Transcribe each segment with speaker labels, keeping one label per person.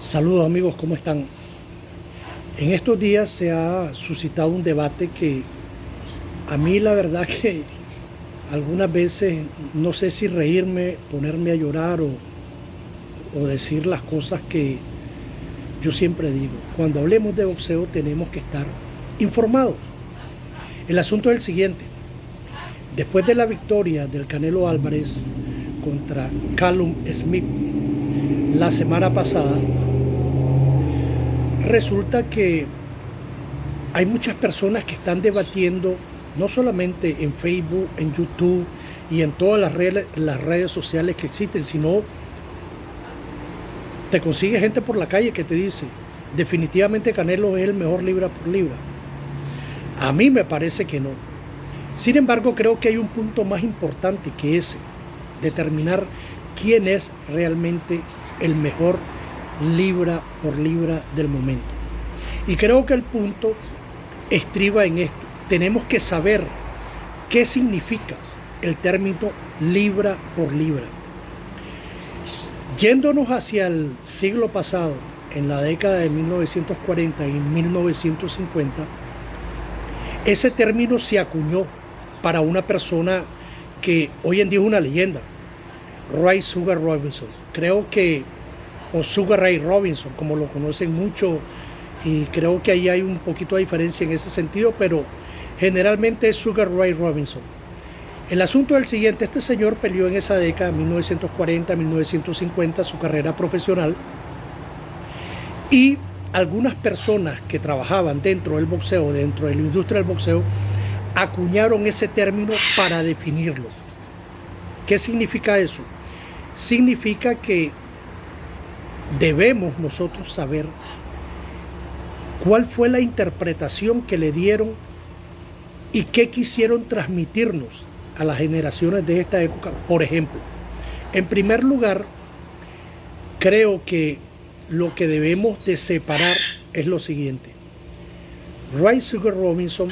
Speaker 1: Saludos amigos, ¿cómo están? En estos días se ha suscitado un debate que a mí la verdad que algunas veces no sé si reírme, ponerme a llorar o decir las cosas que yo siempre digo. Cuando hablemos de boxeo tenemos que estar informados. El asunto es el siguiente. Después de la victoria del Canelo Álvarez contra Callum Smith la semana pasada, resulta que hay muchas personas que están debatiendo, no solamente en Facebook, en YouTube y en todas las redes sociales que existen, sino te consigue gente por la calle que te dice, definitivamente Canelo es el mejor libra por libra. A mí me parece que no. Sin embargo, creo que hay un punto más importante que ese, determinar quién es realmente el mejor libra por libra del momento. Y creo que el punto estriba en esto. Tenemos que saber qué significa el término libra por libra. Yéndonos hacia el siglo pasado, en la década de 1940 y 1950, ese término se acuñó para una persona que hoy en día es una leyenda, Ray Sugar Robinson. Creo que, o Sugar Ray Robinson, como lo conocen mucho, y creo que ahí hay un poquito de diferencia en ese sentido, pero generalmente es Sugar Ray Robinson. El asunto es el siguiente: este señor peleó en esa década, 1940-1950, su carrera profesional, y algunas personas que trabajaban dentro del boxeo, dentro de la industria del boxeo, acuñaron ese término para definirlo. ¿Qué significa eso? Significa que debemos nosotros saber cuál fue la interpretación que le dieron y qué quisieron transmitirnos a las generaciones de esta época. Por ejemplo, en primer lugar, creo que lo que debemos de separar es lo siguiente. Ray Sugar Robinson,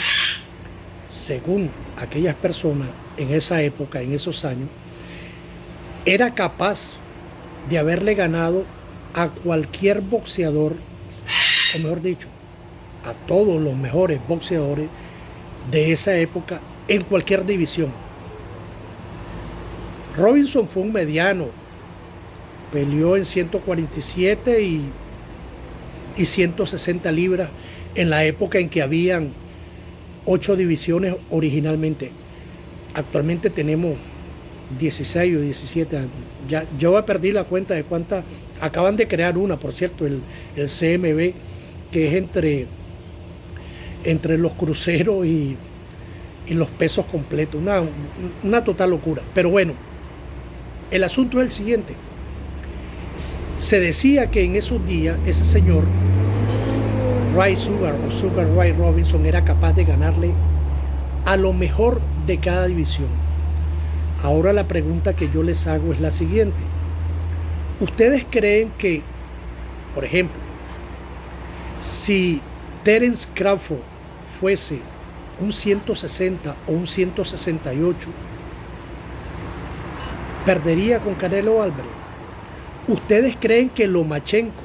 Speaker 1: según aquellas personas en esa época, en esos años, era capaz de haberle ganado a cualquier boxeador, o mejor dicho, a todos los mejores boxeadores de esa época en cualquier división. Robinson fue un mediano, peleó en 147 y 160 libras en la época en que habían 8 divisiones originalmente. Actualmente tenemos 16 o 17 años. Ya, yo perdí la cuenta de cuántas. Acaban de crear una, por cierto, el CMB, que es entre los cruceros y los pesos completos. Una total locura. Pero bueno, el asunto es el siguiente. Se decía que en esos días ese señor, Ray Sugar o Sugar Ray Robinson, era capaz de ganarle a lo mejor de cada división. Ahora la pregunta que yo les hago es la siguiente. ¿Ustedes creen que, por ejemplo, si Terence Crawford fuese un 160 o un 168, perdería con Canelo Álvarez? ¿Ustedes creen que Lomachenko,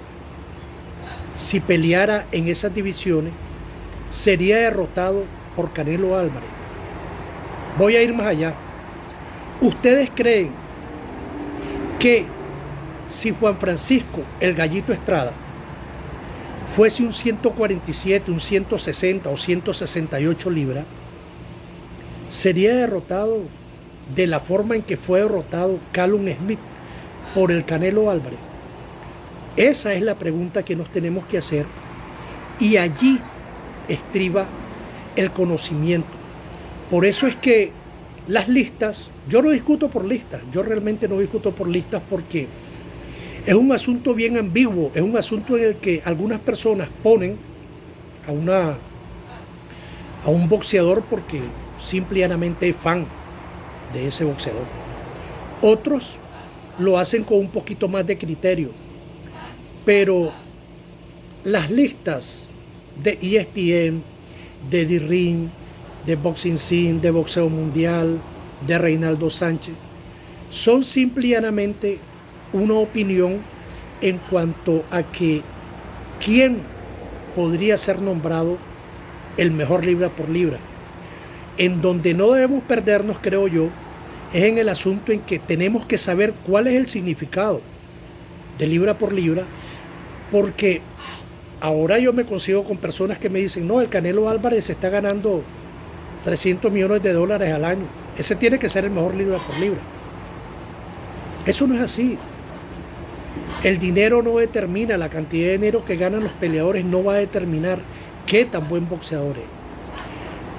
Speaker 1: si peleara en esas divisiones, sería derrotado por Canelo Álvarez? Voy a ir más allá. ¿Ustedes creen que si Juan Francisco el Gallito Estrada fuese un 147, un 160 o 168 libras, sería derrotado de la forma en que fue derrotado Callum Smith por el Canelo Álvarez? Esa es la pregunta que nos tenemos que hacer, y allí estriba el conocimiento. Por eso es que las listas, yo no discuto por listas, yo realmente no discuto por listas, porque es un asunto bien ambiguo, es un asunto en el que algunas personas ponen a un boxeador porque simplemente es fan de ese boxeador. Otros lo hacen con un poquito más de criterio, pero las listas de ESPN, de D-Ring, de Boxing Scene, de Boxeo Mundial, de Reinaldo Sánchez, son simplemente una opinión en cuanto a que quién podría ser nombrado el mejor libra por libra. En donde no debemos perdernos, creo yo, es en el asunto en que tenemos que saber cuál es el significado de libra por libra, porque ahora yo me consigo con personas que me dicen, no, el Canelo Álvarez está ganando 300 millones de dólares al año, ese tiene que ser el mejor libra por libra. Eso no es así. El dinero no determina, la cantidad de dinero que ganan los peleadores no va a determinar qué tan buen boxeador es.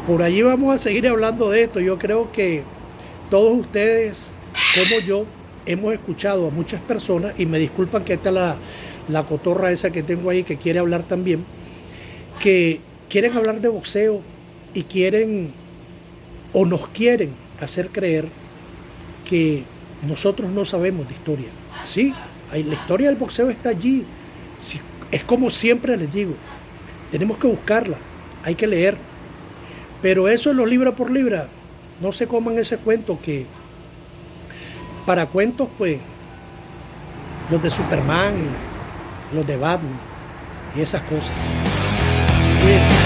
Speaker 1: Por allí vamos a seguir hablando de esto. Yo creo que todos ustedes, como yo, hemos escuchado a muchas personas, y me disculpan que esta es la cotorra esa que tengo ahí que quiere hablar también, que quieren hablar de boxeo y quieren o nos quieren hacer creer que nosotros no sabemos de historia. Sí, la historia del boxeo está allí. Sí, es como siempre les digo, tenemos que buscarla, hay que leer. Pero eso es lo libra por libra. No se coman ese cuento que para cuentos, pues, los de Superman, los de Batman y esas cosas. Pues,